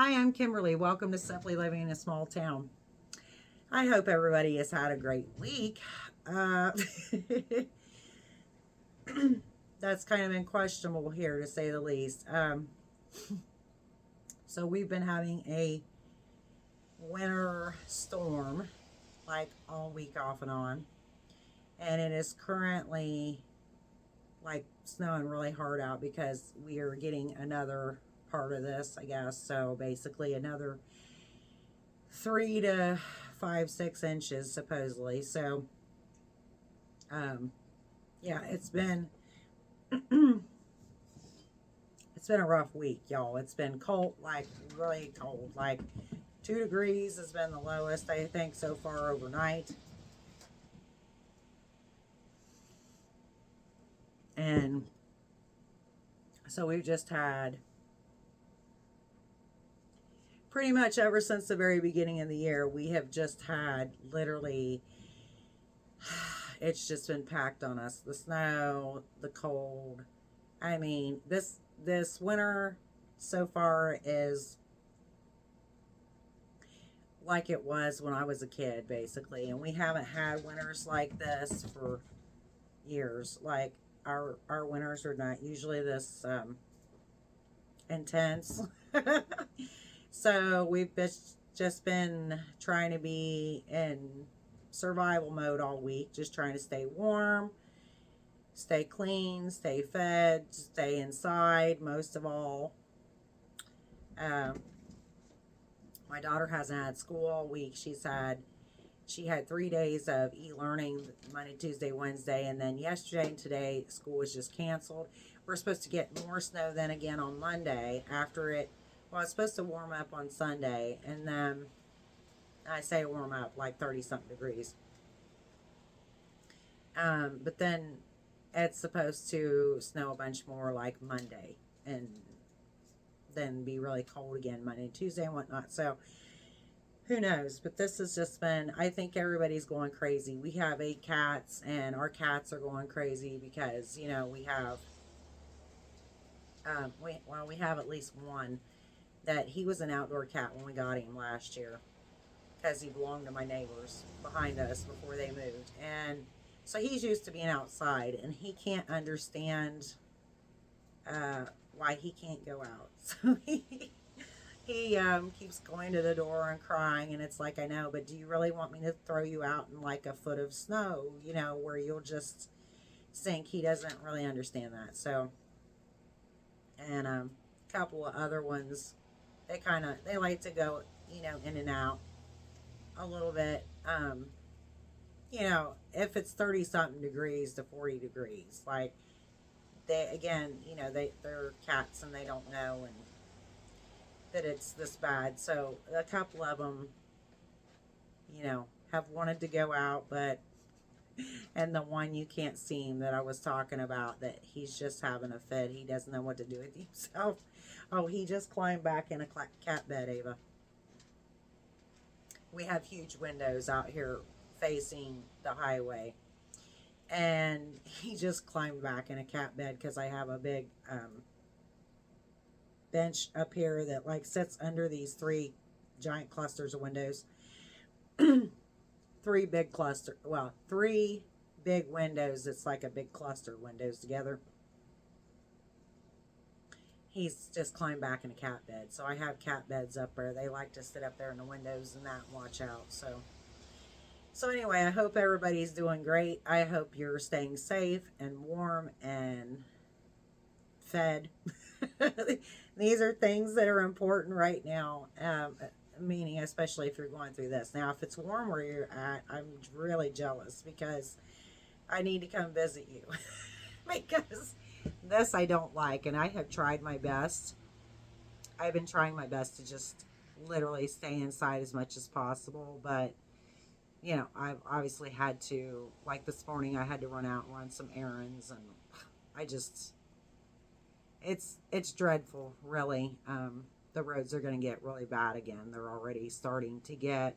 Hi, I'm Kimberly. Welcome to Simply Living in a Small Town. I hope everybody has had a great week. Uh, that's kind of been questionable here, to say the least. So, we've been having a winter storm like all week off and on, and it is currently like snowing really hard out because we are getting another part of this, I guess. So, basically, another 3 to 5, 6 inches supposedly. So, um, yeah, it's been a rough week, y'all. It's been cold, like really cold. Like 2 degrees has been the lowest I think so far overnight, and so we've just had pretty much ever since the very beginning of the year. We have just had literally. It's just been packed on us. The snow, the cold. I mean, this winter so far is like it was when I was a kid, basically. And we haven't had winters like this for years. Like our winters are not usually this intense. So just been trying to be in survival mode all week, just trying to stay warm, stay clean, stay fed, stay inside most of all. Um, my daughter hasn't had school all week. She had 3 days of e-learning, Monday, Tuesday, Wednesday, and then yesterday and today school was just canceled. We're supposed to get more snow then again on Monday after it. Well, it's supposed to warm up on Sunday, and then I say warm up like 30 something degrees. But then it's supposed to snow a bunch more like Monday, and then be really cold again Monday, Tuesday, and whatnot. So who knows? But this has just been, I think everybody's going crazy. We have 8 cats, and our cats are going crazy because, we have, we have at least one that he was an outdoor cat when we got him last year because he belonged to my neighbors behind us before they moved. And so he's used to being outside, and he can't understand uh, why he can't go out. So he keeps going to the door and crying, and it's like, I know, but do you really want me to throw you out in like a foot of snow, where you'll just sink? He doesn't really understand that. So, and a couple of other ones, they like to go, in and out a little bit. If it's 30 something degrees to 40 degrees, like they, again, they're cats and they don't know and that it's this bad. So a couple of them, have wanted to go out, but, and the one you can't see him that I was talking about, that he's just having a fit. He doesn't know what to do with himself. Oh, he just climbed back in a cat bed, Ava. We have huge windows out here facing the highway, and he just climbed back in a cat bed because I have a big bench up here that like sits under these 3 giant clusters of windows. Three big windows. It's like a big cluster of windows together. He's just climbed back in a cat bed. So I have cat beds up there. They like to sit up there in the windows and that and watch out. So anyway, I hope everybody's doing great. I hope you're staying safe and warm and fed. These are things that are important right now. Meaning, especially if you're going through this. Now, if it's warm where you're at, I'm really jealous because I need to come visit you. Because this I don't like, and I have tried my best. I've been trying my best to just literally stay inside as much as possible, but I've obviously had to, like this morning, I had to run out and run some errands, and I just, it's dreadful, really. The roads are going to get really bad again. They're already starting to get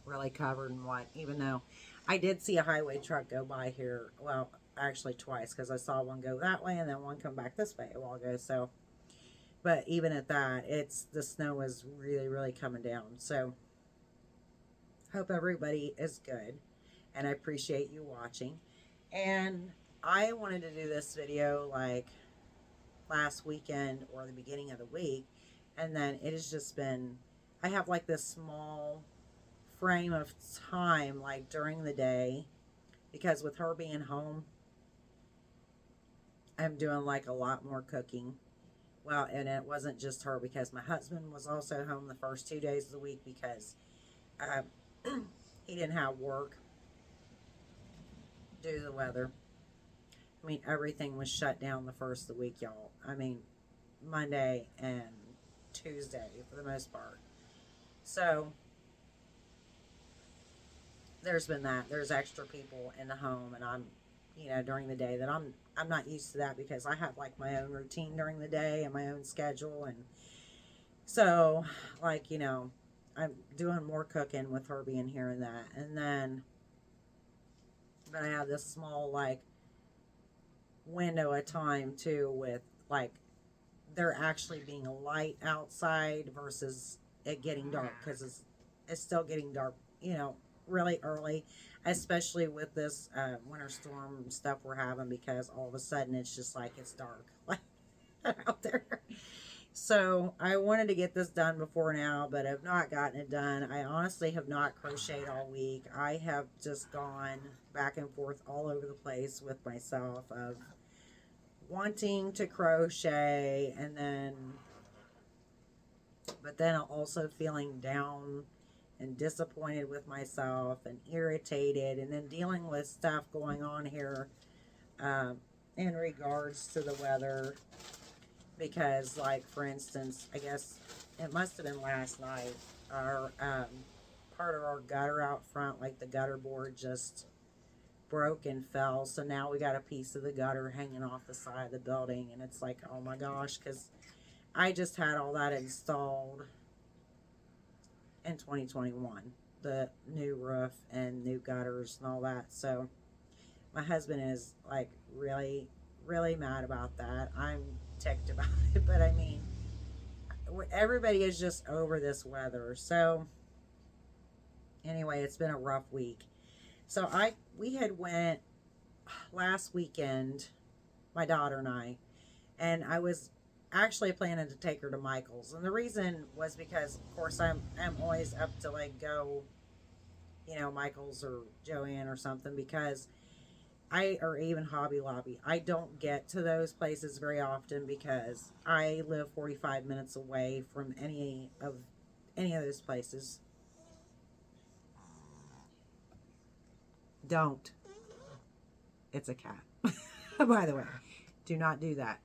really covered in what, even though I did see a highway truck go by here, well, actually twice, because I saw one go that way and then one come back this way a while ago. So But even at that, the snow is really, really coming down. So hope everybody is good, and I appreciate you watching. And I wanted to do this video like last weekend or the beginning of the week, and then it has just been, I have like this small frame of time like during the day, because with her being home, I'm doing like a lot more cooking. Well, and it wasn't just her, because my husband was also home the first 2 days of the week because uh, he didn't have work due to the weather. I mean, everything was shut down the first of the week, y'all. I mean, Monday and Tuesday for the most part. So there's been that. There's extra people in the home, and I'm, during the day that I'm not used to that, because I have like my own routine during the day and my own schedule, and so like, I'm doing more cooking with her being here and that, and then but I have this small like window of time too, with like there actually being a light outside versus it getting dark, because it's still getting dark, really early, especially with this winter storm stuff we're having, because all of a sudden it's just like it's dark like out there. So I wanted to get this done before now, but I've not gotten it done. I honestly have not crocheted all week. I have just gone back and forth all over the place with myself of wanting to crochet, and then but then also feeling down and disappointed with myself and irritated, and then dealing with stuff going on here in regards to the weather, because like for instance, I guess it must have been last night, our part of our gutter out front, like the gutter board just broke and fell, so now we got a piece of the gutter hanging off the side of the building, and it's like, oh my gosh, because I just had all that installed in 2021, the new roof and new gutters and all that. So my husband is like really, really mad about that. I'm ticked about it, but I mean, everybody is just over this weather. So anyway, it's been a rough week. So we had went last weekend, my daughter and I was actually planning to take her to Michael's, and the reason was because, of course, I'm always up to like go, Michael's or Joann or something, because or even Hobby Lobby, I don't get to those places very often because I live 45 minutes away from any of those places. Don't. It's a cat. By the way, do not do that.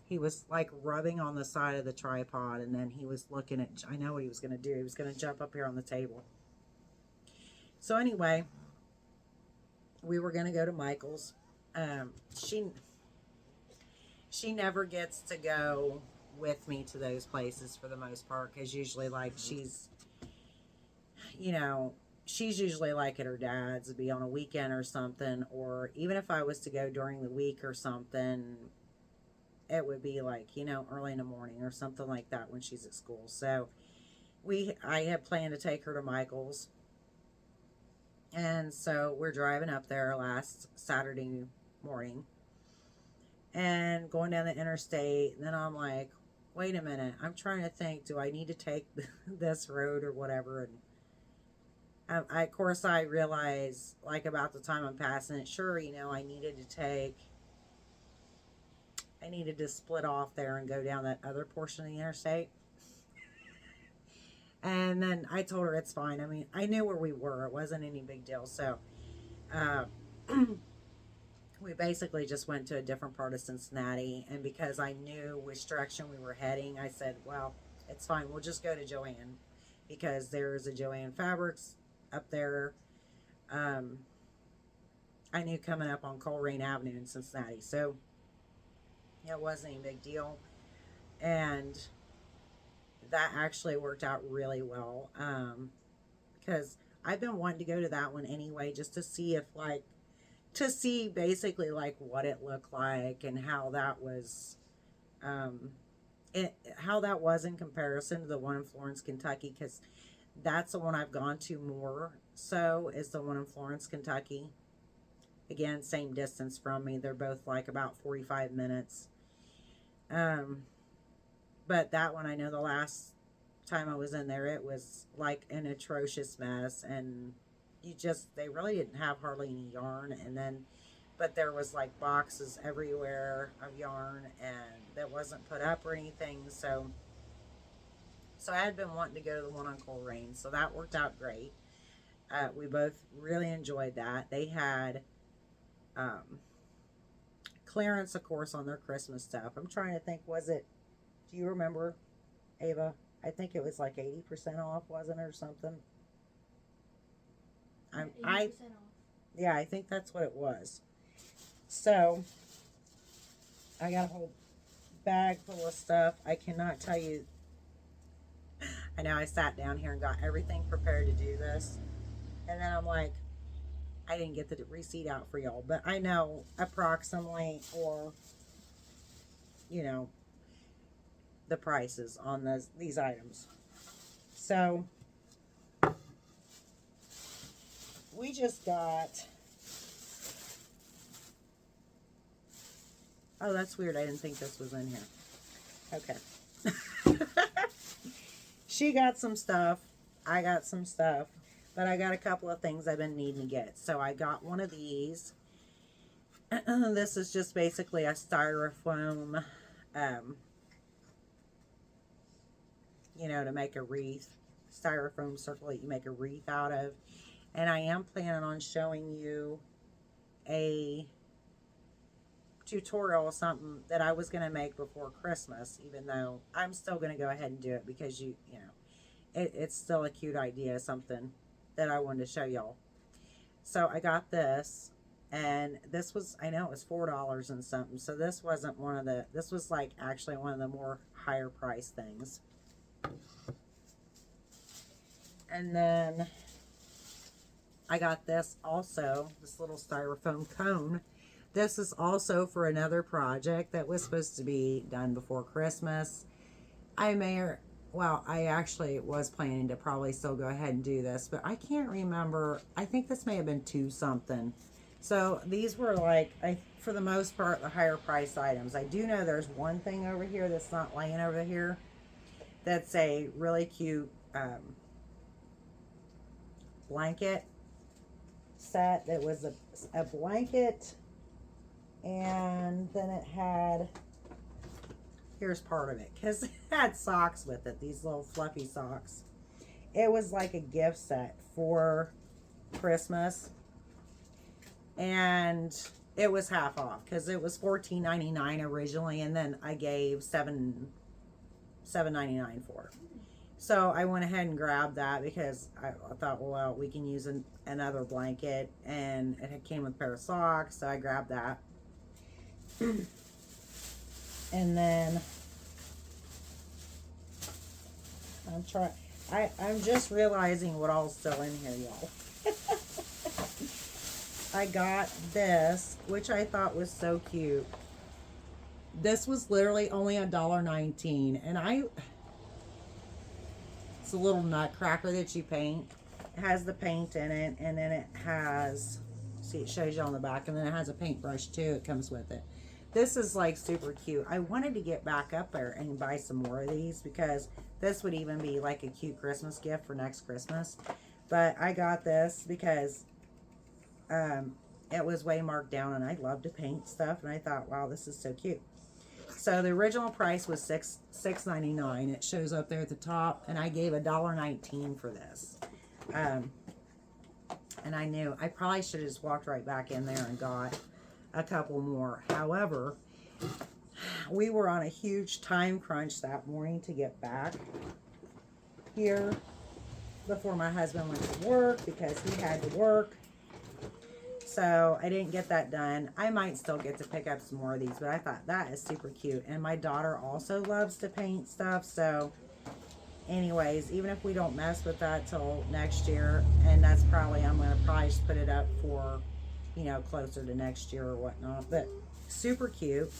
He was like rubbing on the side of the tripod, and then he was looking at, I know what he was going to do. He was going to jump up here on the table. So anyway, we were going to go to Michael's. She never gets to go with me to those places for the most part, because usually like she's usually like at her dad's, to be on a weekend or something, or even if I was to go during the week or something, it would be like, early in the morning or something like that when she's at school. So I had planned to take her to Michael's. And so we're driving up there last Saturday morning and going down the interstate. And then I'm like, wait a minute, I'm trying to think, do I need to take this road or whatever? And of course, I realized like about the time I'm passing it, sure, I needed to split off there and go down that other portion of the interstate. And then I told her it's fine. I mean, I knew where we were. It wasn't any big deal. So we basically just went to a different part of Cincinnati. And because I knew which direction we were heading, I said, well, it's fine. We'll just go to Joann, because there's a Joann Fabrics up there. I knew coming up on Coleraine Avenue in Cincinnati. So it wasn't a big deal. And that actually worked out really well, because I've been wanting to go to that one anyway, just to see basically like what it looked like and how that was how that was in comparison to the one in Florence, Kentucky, because that's the one I've gone to more. So is the one in Florence, Kentucky. Again, same distance from me. They're both like about 45 minutes. But that one, I know the last time I was in there, it was like an atrocious mess, and they really didn't have hardly any yarn. And then, but there was like boxes everywhere of yarn, and that wasn't put up or anything. So I had been wanting to go to the one on Coleraine, so that worked out great. We both really enjoyed that. They had clearance, of course, on their Christmas stuff. I'm trying to think, do you remember, Ava? I think it was like 80% off, wasn't it, or something? 80% off. Yeah, I think that's what it was. So, I got a whole bag full of stuff. I cannot tell you. I know I sat down here and got everything prepared to do this. And then I'm like, I didn't get the receipt out for y'all. But I know approximately, or, the prices on these items. So, we just got... Oh, that's weird. I didn't think this was in here. Okay. She got some stuff. I got some stuff. But I got a couple of things I've been needing to get. So I got one of these. This is just basically a styrofoam, to make a wreath. Styrofoam circle that you make a wreath out of. And I am planning on showing you a tutorial or something that I was going to make before Christmas, even though I'm still going to go ahead and do it because it's still a cute idea, something that I wanted to show y'all. So I got this, and this was, I know it was $4 and something, so this wasn't this was like actually one of the more higher price things. And then I got this also, this little styrofoam cone. This is also for another project that was supposed to be done before Christmas. I actually was planning to probably still go ahead and do this, but I can't remember. I think this may have been 2 something. So these were like, for the most part, the higher price items. I do know there's one thing over here that's not laying over here. That's a really cute blanket set. That was a blanket, and then it had, here's part of it, because it had socks with it, these little fluffy socks. It was like a gift set for Christmas, and it was half off because it was $14.99 originally, and then I gave $7.99 for it. So I went ahead and grabbed that because I thought, well, we can use another blanket, and it came with a pair of socks, so I grabbed that. And then I'm just realizing what all's still in here, y'all. I got this, which I thought was so cute. This was literally only $1.19, and it's a little nutcracker that you paint. It has the paint in it, and then it has, see, it shows you on the back, and then it has a paintbrush too. It comes with it. This is like super cute. I wanted to get back up there and buy some more of these because this would even be like a cute Christmas gift for next Christmas. But I got this because it was way marked down, and I love to paint stuff, and I thought, wow, this is so cute. So the original price was $6.99. It shows up there at the top, and I gave $1.19 for this. And I knew I probably should have just walked right back in there and got a couple more. However, we were on a huge time crunch that morning to get back here before my husband went to work because he had to work. So I didn't get that done. I might still get to pick up some more of these, but I thought that is super cute. And my daughter also loves to paint stuff. So anyways, even if we don't mess with that till next year, and that's probably, I'm going to probably just put it up for, closer to next year or whatnot. But super cute.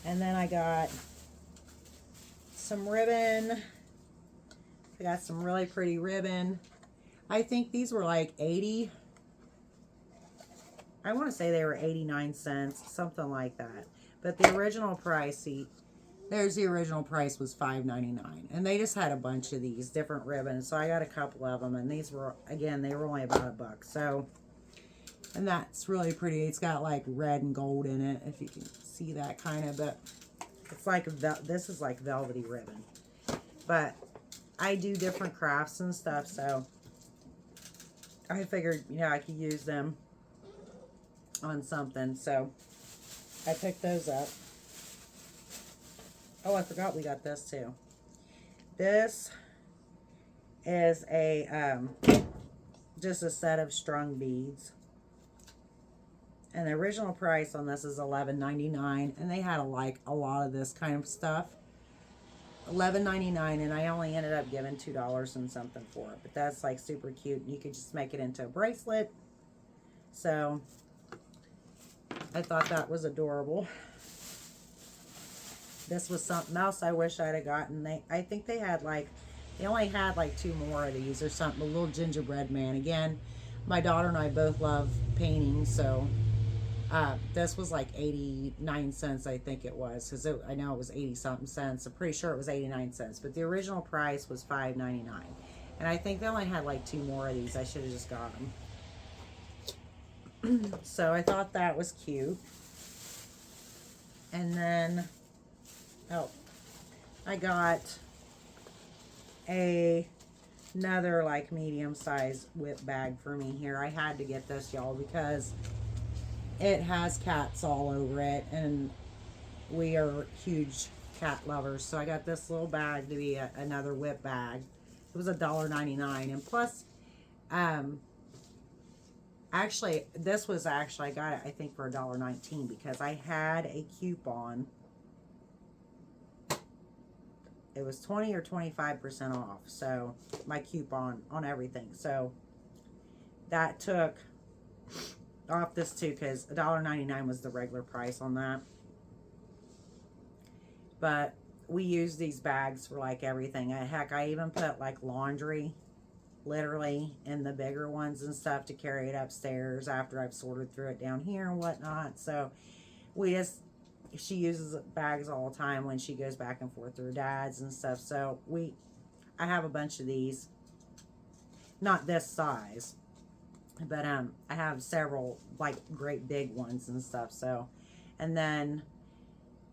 And then I got some ribbon. I got some really pretty ribbon. I think these were like 80. I want to say they were 89 cents, something like that. But the original price, see, there's the original price was $5.99. And they just had a bunch of these different ribbons. So I got a couple of them. And these were, again, they were only about $1. So, and that's really pretty. It's got like red and gold in it, if you can see that kind of. But it's like, this is like velvety ribbon. But I do different crafts and stuff, so I figured, you know, I could use them on something. So I picked those up. Oh, I forgot we got this too. This is a just a set of strung beads. And the original price on this is $11.99, and they had a lot of this kind of stuff. $11.99, and I only ended up giving $2 and something for it. But that's like super cute. You could just make it into a bracelet. So I thought that was adorable. This was something else I wish I'd have gotten. I think they had like, they only had like 2 more of these or something. A little gingerbread man. Again, my daughter and I both love painting, so this was like 89 cents, I think it was, because I know it was 80 something cents. I'm pretty sure it was 89 cents, but the original price was $5.99, and I think they only had like 2 more of these. I should have just got them. So I thought that was cute. And then, oh, I got another like medium size whip bag for me here. I had to get this, y'all, because it has cats all over it, and we are huge cat lovers. So I got this little bag to be another whip bag. It was $1.99, and plus, actually, this was actually, I got it, I think, for $1.19 because I had a coupon. It was 20 or 25% off. So my coupon on everything. So that took off this too, because $1.99 was the regular price on that. But we use these bags for like everything. Heck, I even put like laundry literally in the bigger ones and stuff to carry it upstairs after I've sorted through it down here and whatnot. So we just, she uses bags all the time when she goes back and forth to her dad's and stuff. So I have a bunch of these, not this size, but I have several like great big ones and stuff. So, and then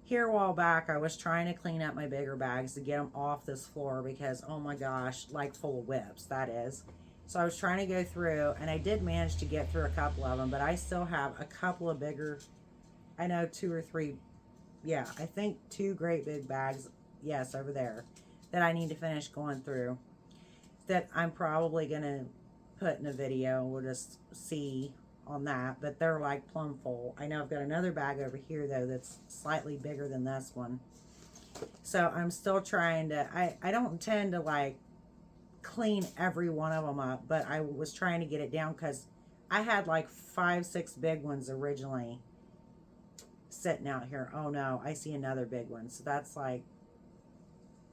here a while back, I was trying to clean up my bigger bags to get them off this floor because, oh my gosh, like full of whips, that is. So I was trying to go through, and I did manage to get through a couple of them, but I still have a couple of bigger, I know 2 or 3, yeah, I think 2 great big bags, yes, over there, that I need to finish going through, that I'm probably going to put in a video. We'll just see on that, but they're like plumb full. I know I've got another bag over here though that's slightly bigger than this one. So I'm still trying to, I don't tend to like clean every one of them up, but I was trying to get it down because I had like 5, 6 big ones originally sitting out here. Oh no, I see another big one. So that's like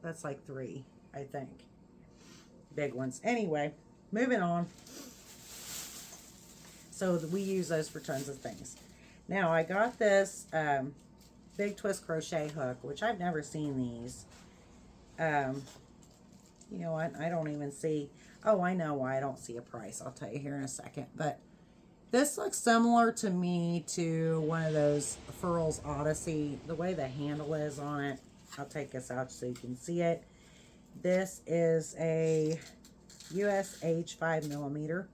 3, I think, big ones. Anyway, moving on. So we use those for tons of things. Now I got this big twist crochet hook, which I've never seen these. You know what? I don't even see. Oh, I know why I don't see a price. I'll tell you here in a second. But this looks similar to me to one of those Furls Odyssey. The way the handle is on it. I'll take this out so you can see it. This is a USH 5mm.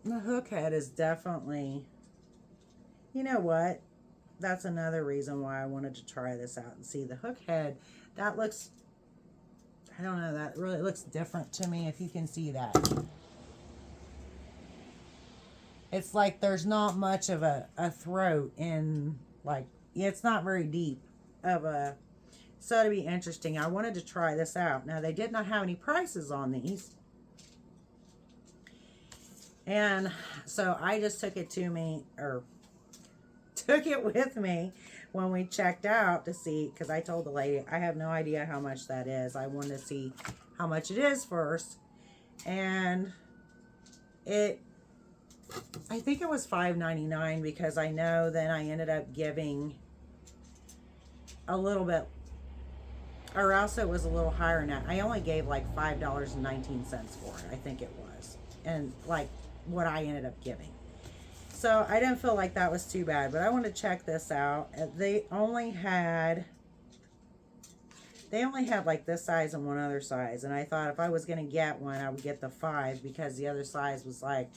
The hook head is definitely, you know what? That's another reason why I wanted to try this out and see the hook head. That looks, I don't know, that really looks different to me, if you can see that. It's like there's not much of a throat in, like, it's not very deep of a, so it'd be interesting. I wanted to try this out. Now, they did not have any prices on these. And so I just took it to me, or took it with me when we checked out to see, because I told the lady, I have no idea how much that is. I wanted to see how much it is first. And I think it was $5.99, because I know then I ended up giving a little bit, or else it was a little higher than that. I only gave like $5.19 for it, I think it was. And like what I ended up giving. So I didn't feel like that was too bad, but I want to check this out. They only had like this size and one other size. And I thought if I was going to get one, I would get the 5, because the other size was like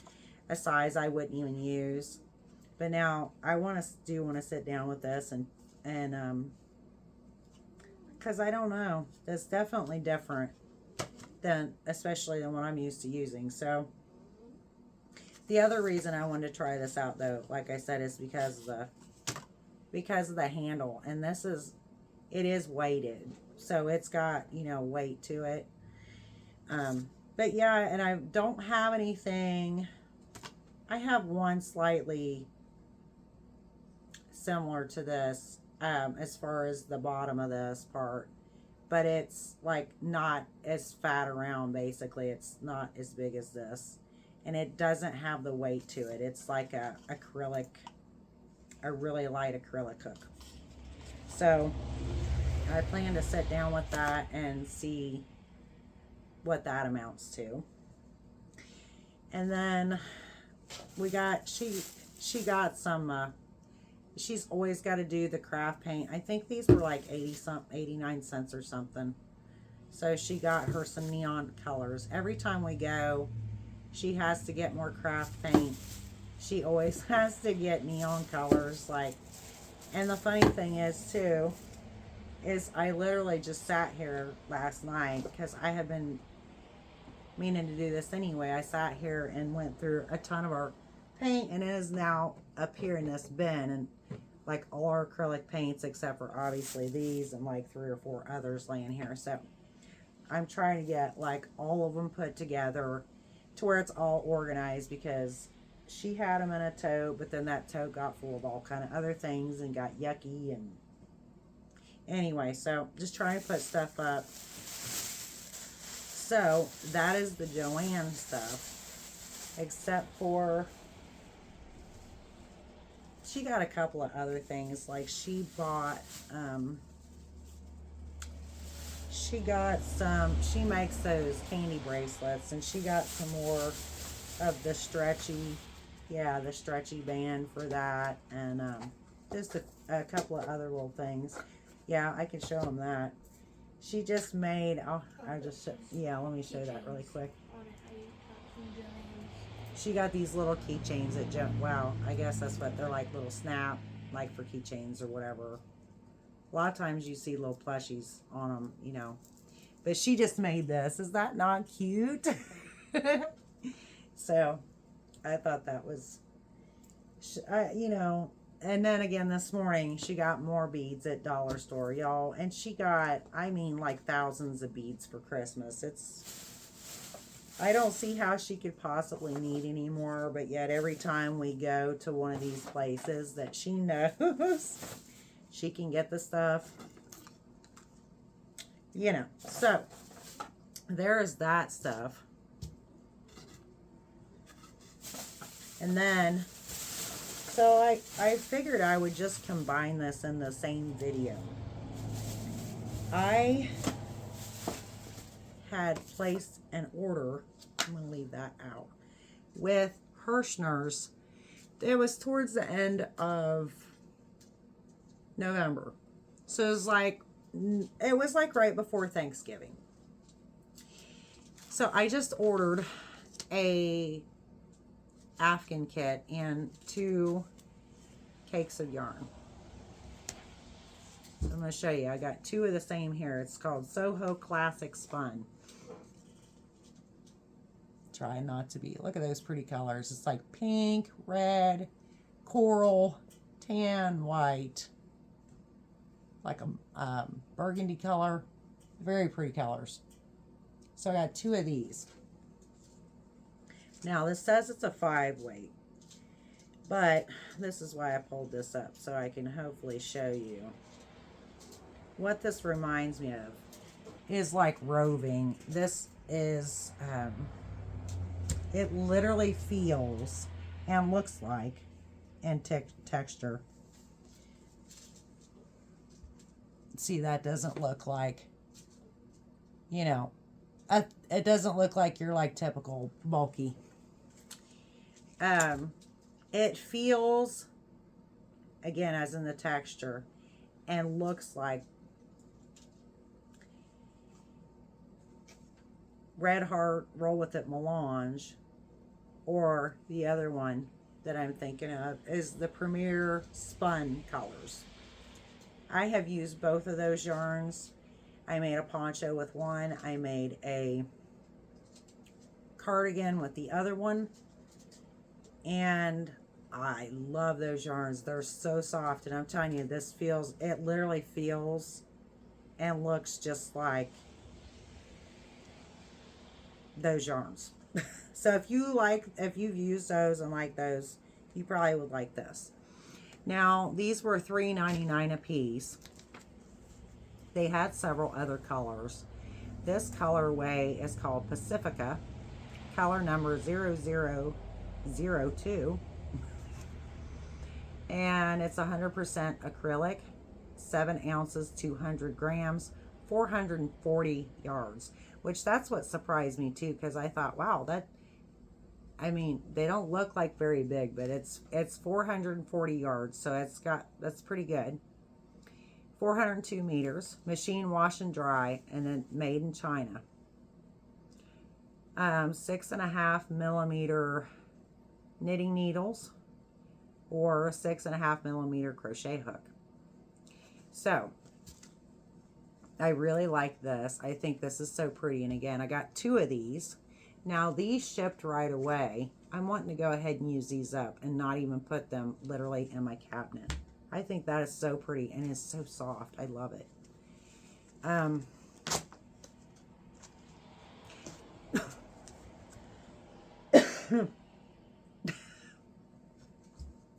a size I wouldn't even use. But now I want to sit down with this and because I don't know, it's definitely different than, especially than what I'm used to using. So the other reason I wanted to try this out, though, like I said, is because of the handle. And it is weighted, so it's got, you know, weight to it. But yeah, and I don't have anything. I have one slightly similar to this, as far as the bottom of this part, but it's like not as fat around. Basically, it's not as big as this, and it doesn't have the weight to it. It's like a really light acrylic hook. So I plan to sit down with that and see what that amounts to. And then we got, she got some, she's always got to do the craft paint. I think these were like 89 cents or something. So she got her some neon colors. Every time we go, she has to get more craft paint. She always has to get neon colors. Like, and the funny thing is too, is I literally just sat here last night, because I had been meaning to do this anyway. I sat here and went through a ton of our paint, and it is now up here in this bin, and like all our acrylic paints except for obviously these and like 3 or 4 others laying here. So I'm trying to get like all of them put together to where it's all organized, because she had them in a tote, but then that tote got full of all kind of other things and got yucky. And anyway, so just trying to put stuff up. So that is the Joanne stuff, except for she got a couple of other things. Like she bought, she makes those candy bracelets, and she got some more of the stretchy band for that, and just a couple of other little things. Yeah, I can show them that. She just made, let me show that really quick. She got these little keychains that I guess that's what they're like, little snap, like for keychains or whatever. A lot of times you see little plushies on them, you know. But she just made this. Is that not cute? So I thought that was, you know. And then again this morning, she got more beads at Dollar Store, y'all. And she got, I mean, like thousands of beads for Christmas. I don't see how she could possibly need any more, but yet every time we go to one of these places that she knows she can get the stuff, you know. So there is that stuff. And then, so I figured I would just combine this in the same video. I had placed an order, I'm going to leave that out, with Hirschner's. It was towards the end of November. So it was like right before Thanksgiving. So I just ordered a Afghan kit and 2 cakes of yarn. So I'm going to show you. I got 2 of the same here. It's called Soho Classic Spun. Try not to be. Look at those pretty colors. It's like pink, red, coral, tan, white, like a burgundy color. Very pretty colors. So I got 2 of these. Now, this says it's a 5 weight, but this is why I pulled this up, so I can hopefully show you. What this reminds me of is like roving. This is, it literally feels and looks like, and texture. See, that doesn't look like, you know, it doesn't look like you're like typical bulky. It feels, again, as in the texture, and looks like Red Heart Roll With It Melange, or the other one that I'm thinking of is the Premier Spun colors. I have used both of those yarns. I made a poncho with one. I made a cardigan with the other one. And I love those yarns. They're so soft. And I'm telling you, this feels, it literally feels and looks just like those yarns. So if you've used those and like those, you probably would like this. Now, these were $3.99 a piece. They had several other colors. This colorway is called Pacifica, color number 0002. And it's 100% acrylic, 7 ounces, 200 grams, 440 yards, which that's what surprised me too, because I thought, wow, I mean, they don't look like very big, but it's 440 yards, so that's pretty good. 402 meters, machine wash and dry, and then made in China. 6.5 millimeter knitting needles, or 6.5 millimeter crochet hook. So I really like this. I think this is so pretty. And again, I got 2 of these. Now these shipped right away. I'm wanting to go ahead and use these up and not even put them literally in my cabinet. I think that is so pretty and it's so soft. I love it.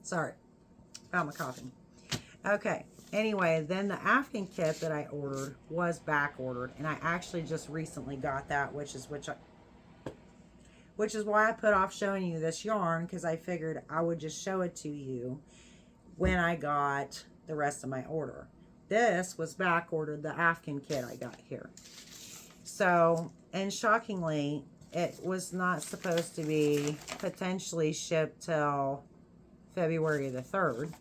Sorry, found my coughing. Okay, anyway, then the Afghan kit that I ordered was back ordered, and I actually just recently got that, which is why I put off showing you this yarn, because I figured I would just show it to you when I got the rest of my order. This was back ordered, the Afghan kit I got here. So, and shockingly, it was not supposed to be potentially shipped till February the 3rd.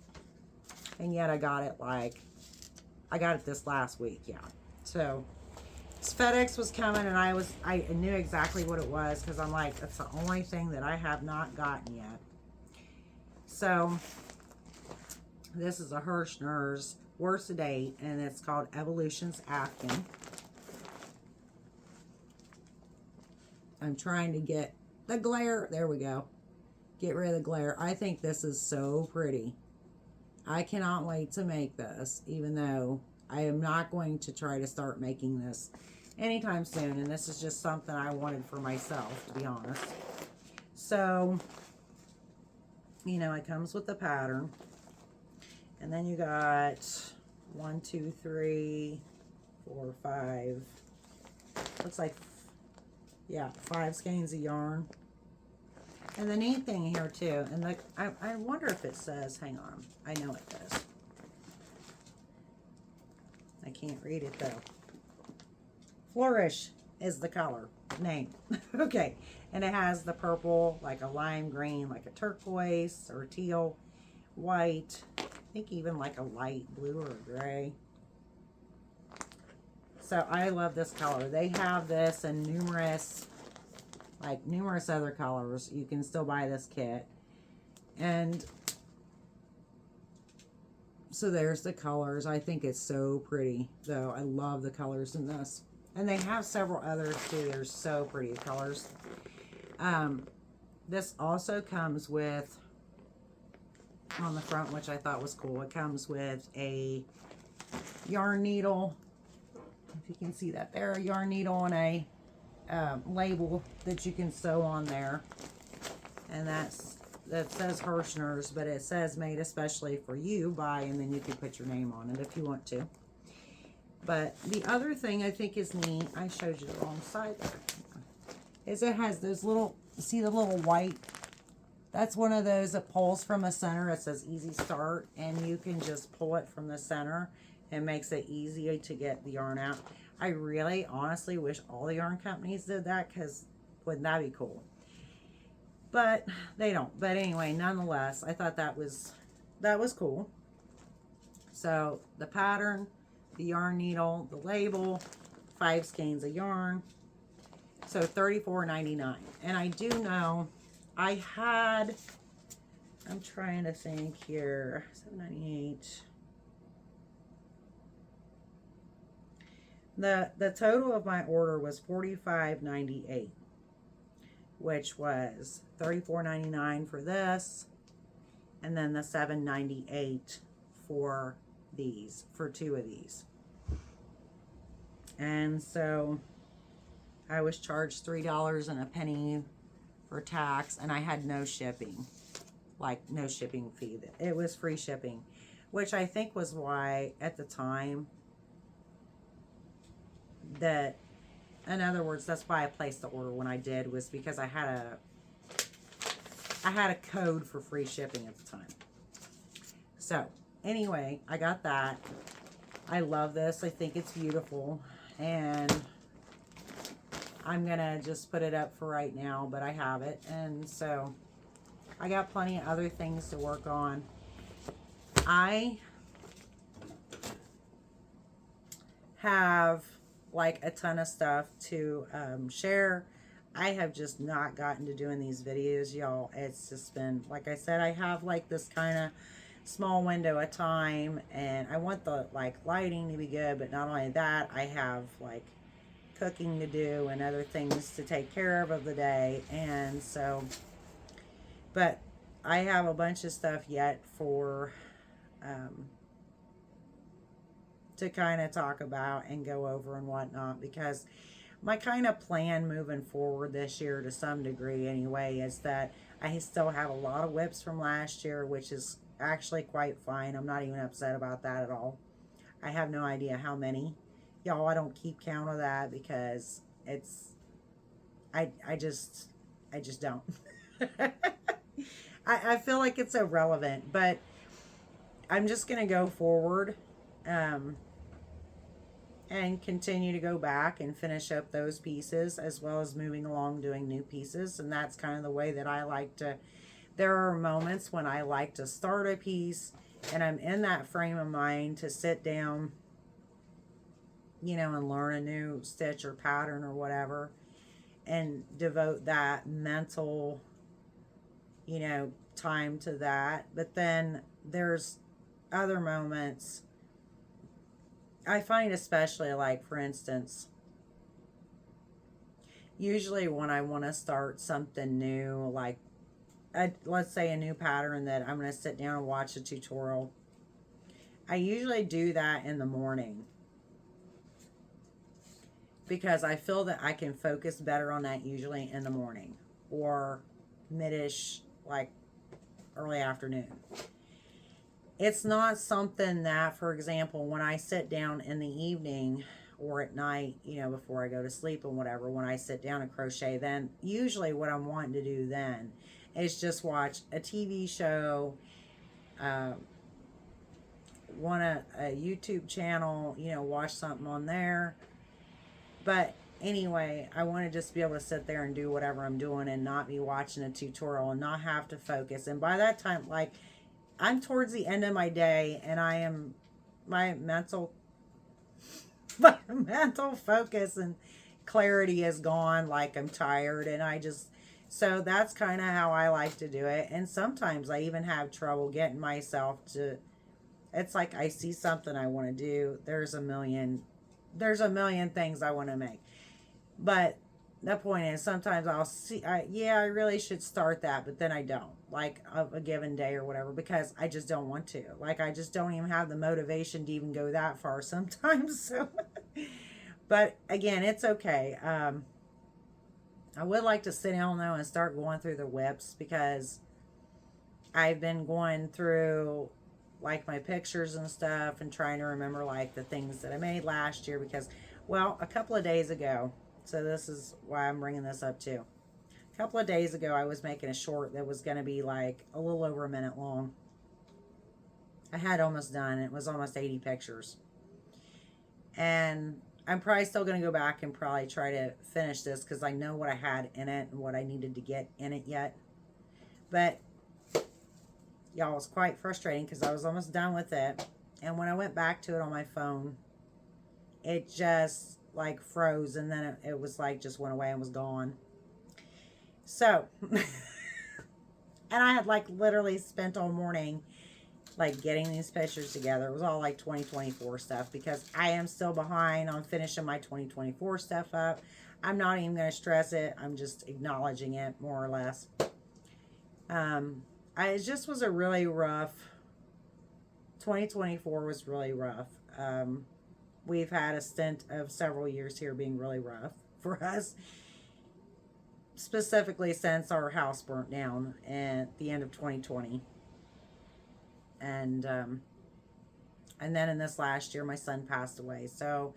And yet I got it this last week, yeah. So FedEx was coming, and I knew exactly what it was, because I'm like, that's the only thing that I have not gotten yet. So this is a Hirschner's Worst Date, and it's called Evolutions Afghan. I'm trying to get the glare. There we go. Get rid of the glare. I think this is so pretty. I cannot wait to make this, even though I am not going to try to start making this anytime soon. And this is just something I wanted for myself, to be honest. So, you know, it comes with the pattern. And then you got 1, 2, 3, 4, 5. Looks like, yeah, 5 skeins of yarn. And the neat thing here too, and I wonder if it says, hang on, I know it does. I can't read it though. Flourish is the color name. Okay, and it has the purple, like a lime green, like a turquoise or teal, white, I think even like a light blue or gray. So I love this color. They have this in numerous other colors. You can still buy this kit. And so there's the colors. I think it's so pretty, though. I love the colors in this. And they have several others too. They're so pretty colors. This also comes with, on the front, which I thought was cool, it comes with a yarn needle. If you can see that there, a yarn needle and a label that you can sew on there. And that says Hirschner's, but it says made especially for you by, and then you can put your name on it if you want to. But the other thing I think is neat, I showed you the wrong side there, is it has those little, see the little white, that's one of those that pulls from the center. It says easy start, and you can just pull it from the center. It makes it easy to get the yarn out. I really honestly wish all the yarn companies did that, because wouldn't that be cool? But they don't. But anyway, nonetheless, I thought that was cool. So the pattern, the yarn needle, the label, 5 skeins of yarn. So $34.99. And I do know I had, I'm trying to think here, $7.98. The total of my order was $45.98, which was $34.99 for this, and then the $7.98 for these, for 2 of these. And so I was charged $3 and a penny for tax, and I had no shipping, like no shipping fee. It was free shipping, which I think was why at the time that, in other words, that's why I placed the order when I did, was because I had a code for free shipping at the time. So anyway, I got that. I love this. I think it's beautiful, and I'm gonna just put it up for right now, but I have it. And so I got plenty of other things to work on. I have like a ton of stuff to share. I have just not gotten to doing these videos, y'all. It's just been, like I said, I have like this kind of small window of time, and I want the like lighting to be good, but not only that, I have like cooking to do and other things to take care of the day. And so, but I have a bunch of stuff yet for to kind of talk about and go over and whatnot, because my kind of plan moving forward this year, to some degree anyway, is that I still have a lot of whips from last year, which is actually quite fine. I'm not even upset about that at all. I have no idea how many. Y'all, I don't keep count of that, because it's, I just don't. I feel like it's irrelevant, but I'm just going to go forward and continue to go back and finish up those pieces, as well as moving along doing new pieces. And that's kind of the way that I like to, there are moments when I like to start a piece and I'm in that frame of mind to sit down, you know, and learn a new stitch or pattern or whatever, and devote that mental, you know, time to that. But then there's other moments I find, especially like, for instance, usually when I want to start something new, like let's say a new pattern that I'm going to sit down and watch a tutorial, I usually do that in the morning, because I feel that I can focus better on that usually in the morning or mid-ish, like early afternoon. It's not something that, for example, when I sit down in the evening or at night, you know, before I go to sleep and whatever, when I sit down and crochet, then usually what I'm wanting to do then is just watch a TV show, want a YouTube channel, you know, watch something on there. But anyway, I want to just be able to sit there and do whatever I'm doing and not be watching a tutorial and not have to focus. And by that time, like, I'm towards the end of my day, and I am, my mental focus and clarity is gone. Like, I'm tired, and I just, so that's kind of how I like to do it. And sometimes I even have trouble getting myself to, it's like I see something I want to do. There's a million things I want to make. But the point is, sometimes I'll see, yeah, I really should start that, but then I don't, like a given day or whatever, because I just don't want to. Like, I just don't even have the motivation to even go that far sometimes. So, but again, it's okay. I would like to sit down though and start going through the whips, because I've been going through like my pictures and stuff and trying to remember like the things that I made last year, because, well, a couple of days ago, so this is why I'm bringing this up too. A couple of days ago, I was making a short that was going to be like a little over a minute long. I had almost done. It was almost 80 pictures. And I'm probably still going to go back and probably try to finish this, because I know what I had in it and what I needed to get in it yet. But y'all, it was quite frustrating because I was almost done with it. And when I went back to it on my phone, it just like froze, and then it was like just went away and was gone. So, and I had like literally spent all morning like getting these pictures together. It was all like 2024 stuff, because I am still behind on finishing my 2024 stuff up. I'm not even going to stress it. I'm just acknowledging it more or less. It just was a really rough, 2024 was really rough. We've had a stint of several years here being really rough for us, specifically since our house burnt down at the end of 2020. And then in this last year, my son passed away. So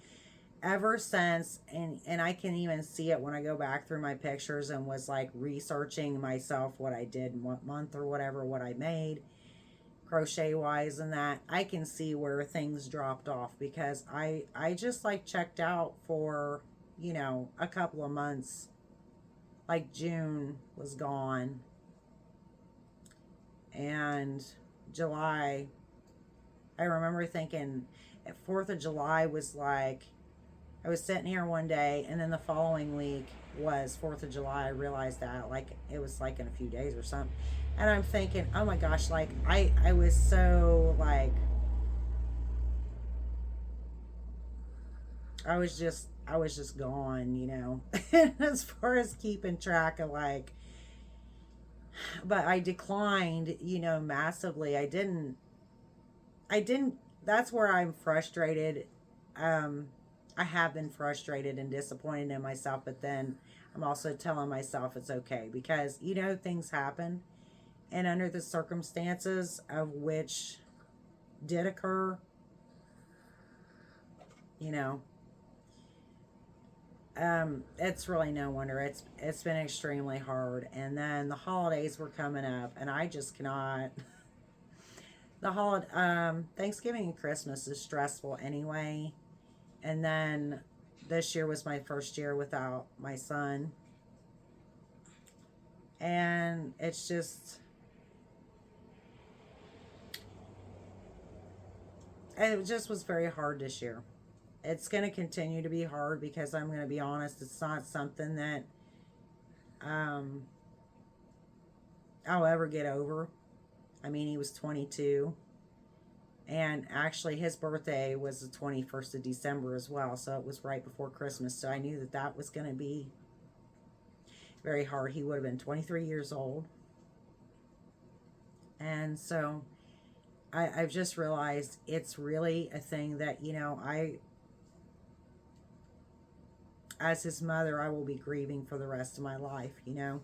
ever since, and I can even see it when I go back through my pictures and was like researching myself, what I did in what month or whatever, what I made crochet wise, and that I can see where things dropped off, because I just like checked out for, you know, a couple of months. Like June was gone, and July, I remember thinking at 4th of July was like, I was sitting here one day, and then the following week was 4th of July. I realized that, like, it was like in a few days or something. And I'm thinking, oh my gosh, like, I was so, like, I was just gone, you know, as far as keeping track of, like, but I declined, you know, massively. That's where I'm frustrated. I have been frustrated and disappointed in myself, but then I'm also telling myself it's okay, because, you know, things happen, and under the circumstances of which did occur, you know, it's really no wonder. It's been extremely hard. And then the holidays were coming up, and I just cannot. Thanksgiving and Christmas is stressful anyway. And then this year was my first year without my son. And it just was very hard this year. It's going to continue to be hard, because I'm going to be honest, it's not something that I'll ever get over. I mean, he was 22. And actually, his birthday was the 21st of December as well. So it was right before Christmas. So I knew that that was going to be very hard. He would have been 23 years old. And so I've just realized it's really a thing that, you know, as his mother, I will be grieving for the rest of my life, you know.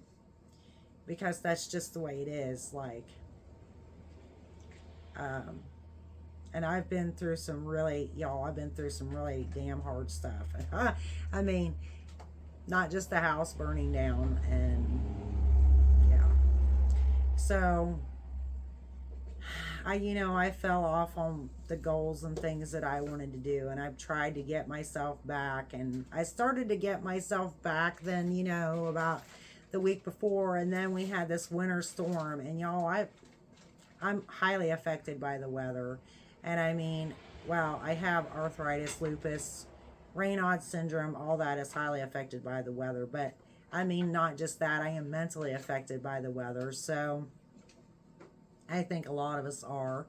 Because that's just the way it is. Like, and I've been through some really, y'all, I've been through some really damn hard stuff. I mean, not just the house burning down, and yeah. So, I fell off on the goals and things that I wanted to do, and I've tried to get myself back, and I started to get myself back then, you know, about the week before, and then we had this winter storm, and y'all, I'm highly affected by the weather. And I mean, wow, I have arthritis, lupus, Raynaud's syndrome, all that is highly affected by the weather. But I mean, not just that, I am mentally affected by the weather. So I think a lot of us are.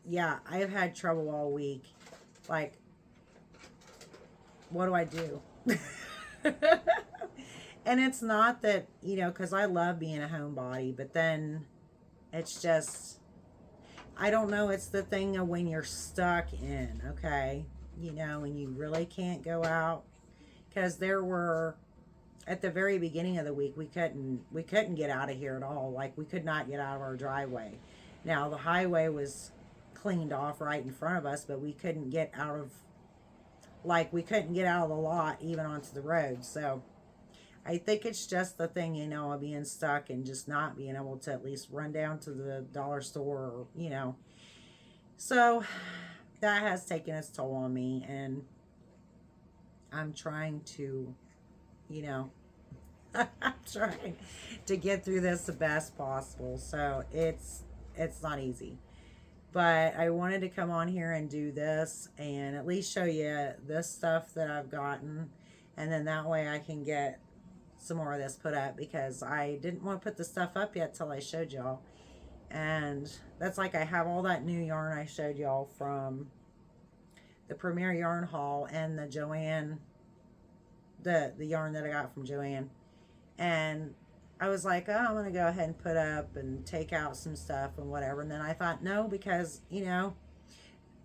Yeah, I've had trouble all week. Like, what do I do? And it's not that, you know, because I love being a homebody, but then it's just, I don't know, it's the thing of when you're stuck in, okay, you know, and you really can't go out, because there were, at the very beginning of the week, we couldn't get out of here at all. Like, we could not get out of our driveway. Now the highway was cleaned off right in front of us, but we couldn't get out of, like, we couldn't get out of the lot even onto the road. So I think it's just the thing, of being stuck and just not being able to at least run down to the dollar store, or. So that has taken its toll on me, and I'm trying to, I'm trying to get through this the best possible. So it's not easy. But I wanted to come on here and do this and at least show you this stuff that I've gotten. And then that way I can get some more of this put up, because I didn't want to put the stuff up yet till I showed y'all. And that's like, I have all that new yarn I showed y'all from the Premier Yarn Haul and the Joann, the yarn that I got from Joann. And I was like, oh, I'm going to go ahead and put up and take out some stuff and whatever. And then I thought, no, because,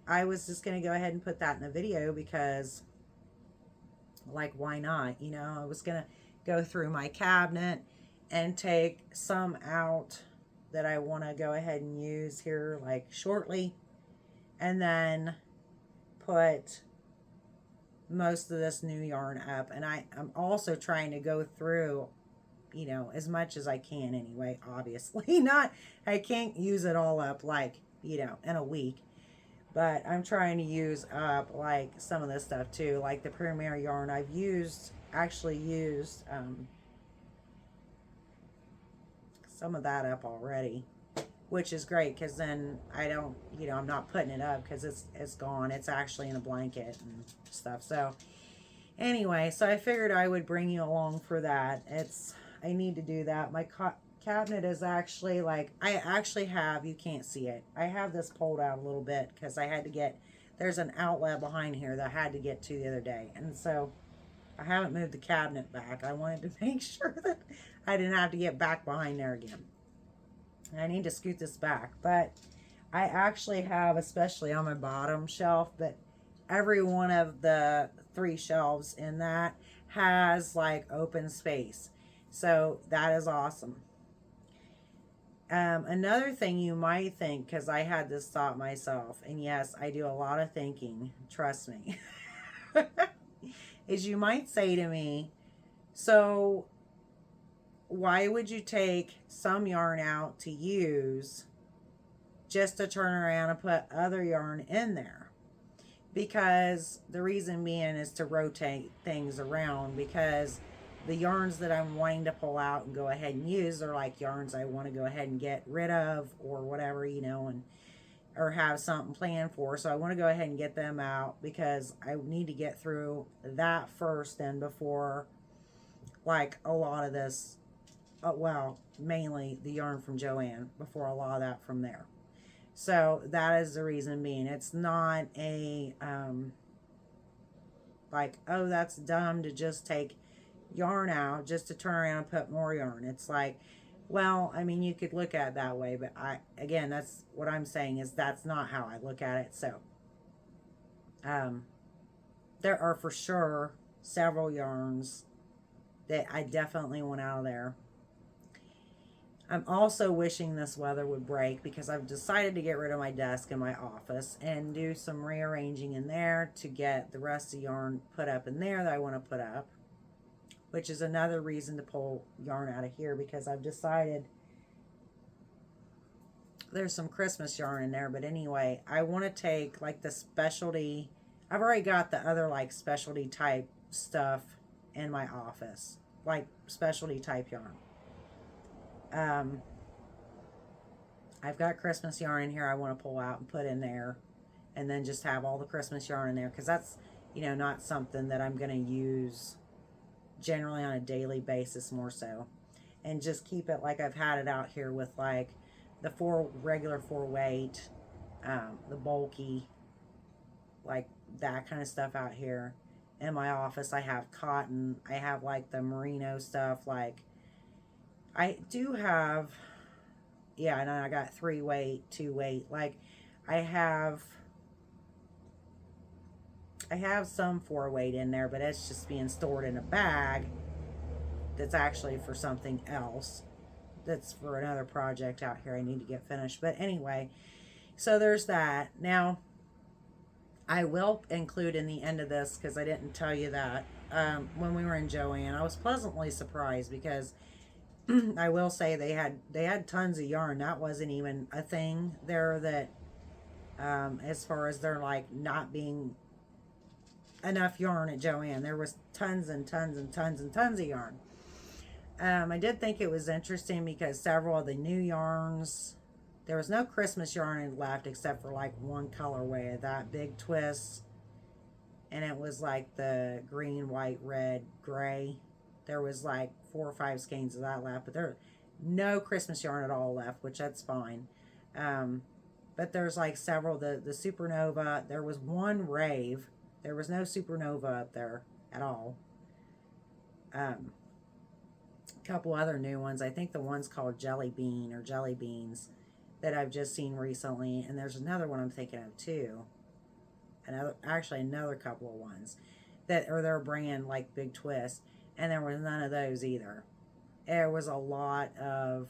I was just going to go ahead and put that in the video, because, like, why not? I was going to go through my cabinet and take some out that I want to go ahead and use here, like, shortly. And then put most of this new yarn up. And I'm also trying to go through, as much as I can anyway, obviously. Not, I can't use it all up, like, in a week. But I'm trying to use up, like, some of this stuff too. Like the Premier yarn I've actually used some of that up already, which is great, because then I don't, I'm not putting it up because it's gone. It's actually in a blanket and stuff. So anyway, so I figured I would bring you along for that. I need to do that. My cabinet is actually, like, I actually have, you can't see it, I have this pulled out a little bit because I had to get, there's an outlet behind here that I had to get to the other day. And so I haven't moved the cabinet back. I wanted to make sure that I didn't have to get back behind there again. I need to scoot this back. But I actually have, especially on my bottom shelf, but every one of the 3 shelves in that has, like, open space. So that is awesome. Another thing you might think, because I had this thought myself, and yes, I do a lot of thinking, trust me, is you might say to me, so why would you take some yarn out to use just to turn around and put other yarn in there? Because the reason being is to rotate things around, because the yarns that I'm wanting to pull out and go ahead and use are like yarns I want to go ahead and get rid of or whatever, and or have something planned for. So I want to go ahead and get them out, because I need to get through that first and before, like, a lot of this, well, mainly the yarn from Joann, before a lot of that from there. So that is the reason being. It's not a, like, oh, that's dumb to just take yarn out just to turn around and put more yarn. It's like, well, I mean, you could look at it that way, but again, that's what I'm saying, is that's not how I look at it. So there are for sure several yarns that I definitely want out of there. I'm also wishing this weather would break, because I've decided to get rid of my desk in my office and do some rearranging in there to get the rest of the yarn put up in there that I want to put up, which is another reason to pull yarn out of here, because I've decided there's some Christmas yarn in there. But anyway, I want to take, like, the specialty, I've already got the other, like, specialty type stuff in my office, like specialty type yarn. I've got Christmas yarn in here I want to pull out and put in there, and then just have all the Christmas yarn in there, because that's, not something that I'm going to use generally on a daily basis, more so. And just keep it like I've had it out here with, like, the regular 4-weight, the bulky, like that kind of stuff out here. In my office I have cotton, I have, like, the merino stuff, like, I do have, yeah, and I got 3-weight, 2-weight, like, I have I have some 4-weight in there, but it's just being stored in a bag that's actually for something else. That's for another project out here I need to get finished. But anyway, so there's that. Now, I will include in the end of this, because I didn't tell you that, when we were in Joann, I was pleasantly surprised because I will say they had tons of yarn. That wasn't even a thing there that, as far as there like not being enough yarn at Joann. There was tons and tons and tons and tons of yarn. I did think it was interesting because several of the new yarns, there was no Christmas yarn left except for like one colorway of that big twist. And it was like the green, white, red, gray. There was like 4 or 5 skeins of that left, but there no Christmas yarn at all left, which that's fine. But there's like several, the Supernova, there was one Rave. There was no Supernova up there at all. A couple other new ones. I think the one's called Jelly Bean or Jelly Beans that I've just seen recently. And there's another one I'm thinking of too. Another couple of ones that are their brand like Big Twist. And there was none of those either. There was a lot of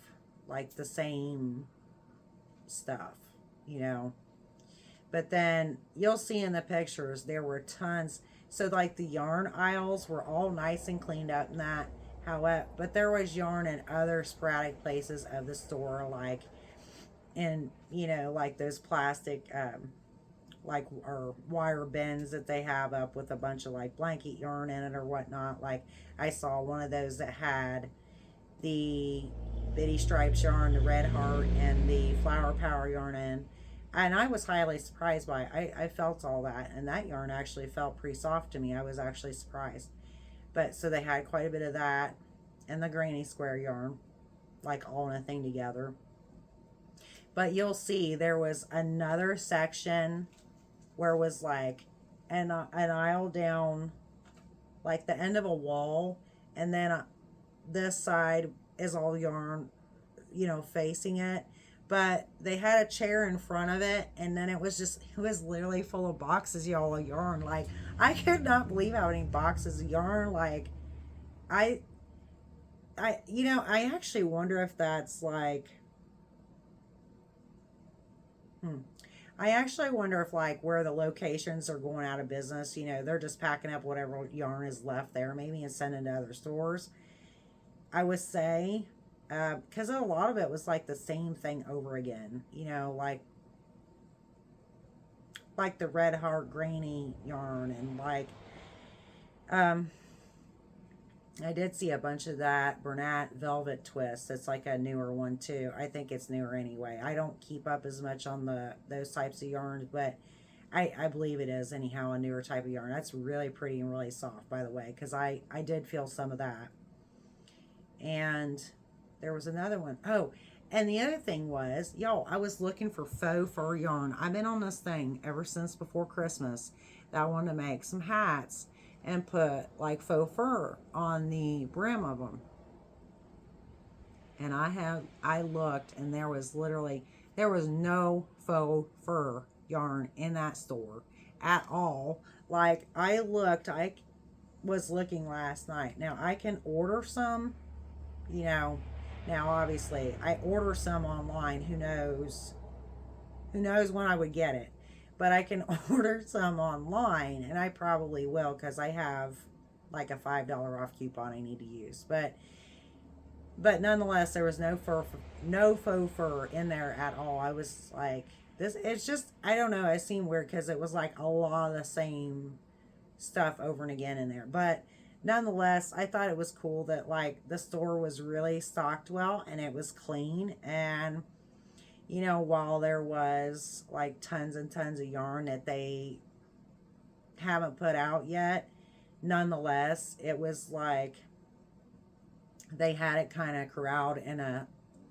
like the same stuff, you know. But then you'll see in the pictures there were tons. So like the yarn aisles were all nice and cleaned up and that. However, but there was yarn in other sporadic places of the store, like in, you know, like those plastic like or wire bins that they have up with a bunch of like blanket yarn in it or whatnot. Like I saw one of those that had the Bitty Stripes yarn, the Red Heart, and the Flower Power yarn in. And I was highly surprised by it. I felt all that, and that yarn actually felt pretty soft to me. I was actually surprised. But so they had quite a bit of that and the Granny Square yarn, like all in a thing together. But you'll see there was another section where it was like an aisle down, like the end of a wall, and then this side is all yarn, you know, facing it. But they had a chair in front of it, and then it was literally full of boxes, y'all, of yarn. Like, I could not believe how many boxes of yarn. Like, I actually wonder if that's like, I actually wonder if like where the locations are going out of business, you know, they're just packing up whatever yarn is left there, maybe, and sending to other stores. I would say, because a lot of it was like the same thing over again, you know, like the Red Heart Granny yarn, and like I did see a bunch of that Bernat Velvet Twist. It's like a newer one too. I think it's newer anyway. I don't keep up as much on those types of yarns, but I believe it is anyhow a newer type of yarn. That's really pretty and really soft, by the way, because I did feel some of that. And there was another one. Oh, and the other thing was, y'all, I was looking for faux fur yarn. I've been on this thing ever since before Christmas that I wanted to make some hats and put like faux fur on the brim of them. And I looked, and there was no faux fur yarn in that store at all. Like I was looking last night. Now I can order some, you know, now obviously I order some online. Who knows when I would get it. But I can order some online, and I probably will because I have like a $5 off coupon I need to use. But nonetheless, there was no faux fur in there at all. I was like, this. It's just, I don't know. It seemed weird because it was like a lot of the same stuff over and again in there. But nonetheless, I thought it was cool that like the store was really stocked well and it was clean. And you know, while there was like tons and tons of yarn that they haven't put out yet, nonetheless, it was like they had it kind of corralled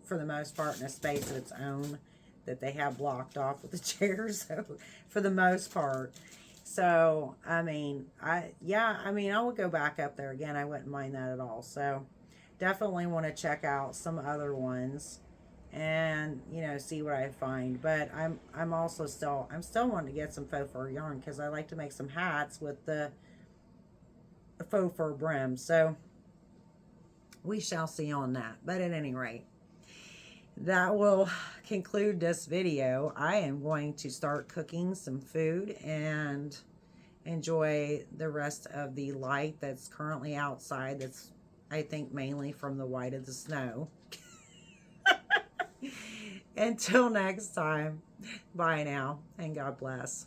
for the most part, in a space of its own that they have blocked off with the chairs. So for the most part. So, I mean, I would go back up there again. I wouldn't mind that at all. So definitely want to check out some other ones. and you know, see what I find. But I'm also still wanting to get some faux fur yarn because I like to make some hats with the faux fur brim. So we shall see on that. But at any rate, that will conclude this video. I am going to start cooking some food and enjoy the rest of the light that's currently outside. That's, I think, mainly from the white of the snow. Until next time, bye now, and God bless.